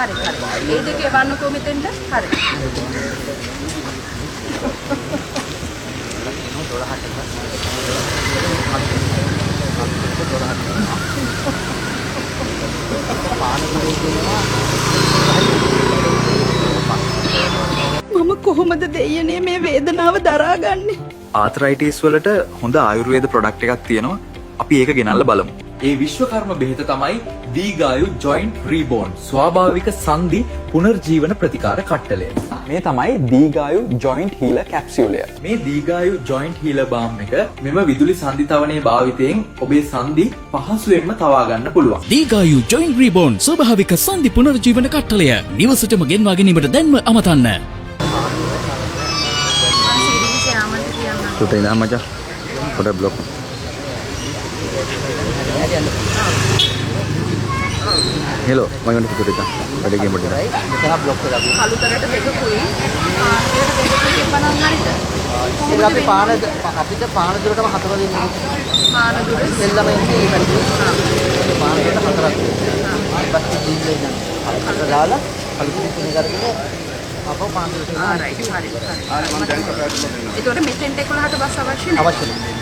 හරි හරි. ඒ දෙක එවන්නකෝ මෙතෙන්ට. හරි. මම කොහොමද දෙයනේ මේ වේදනාව දරාගන්නේ? ආතරයිටිස් වලට හොඳ ආයුර්වේද ප්‍රොඩක්ට් එකක් තියෙනවා. අපි ඒක ගෙනල්ලා බලමු. ඒ විශ්වකර්ම බෙහෙත තමයි දීගායු ජොයින්ට් රීබෝන් ස්වාභාවික සංදි පුනර්ජීවන ප්‍රතිකාර කට්ටලය. මේ තමයි දීගායු ජොයින්ට් හීලර් කැප්සියුලය. මේ දීගායු ජොයින්ට් හීලර් බාම් එක මෙම විදුලි සංදි තවනයේ භාවිතයෙන් ඔබේ සංදි පහසුවෙන්ම තවා ගන්න පුළුවන්. දීගායු ජොයින්ට් රීබෝන් ස්වාභාවික සංදි පුනර්ජීවන කට්ටලය නිවසටම ගෙන්වා ගැනීමට දැන්ම අමතන්න. Sudah indah aja. Udah blok. Hello, mau yang foto kita. Ada game berita. මෙතන බ්ලොක් එකක්. කලුතරට දෙකකුයි. පානකට දෙකකුයි එපනම් හරිද? ඒක අපි අපිට පාන දුරටම හතර දෙන්නේ. පාන දුර එල්ලම එන්නේ ඒ පැත්තේ. පාන දුරට හතරක්. ඊපස්සේ ජීල්ලේ යනවා. අර දාලා කලුතරේ පින කරගෙන අපව පාන දුරට. ආ රයිට් හරි හරි. ඒතකොට මෙතෙන්ට 11ට බස් අවශ්‍ය නැහැ. අවශ්‍ය නැහැ.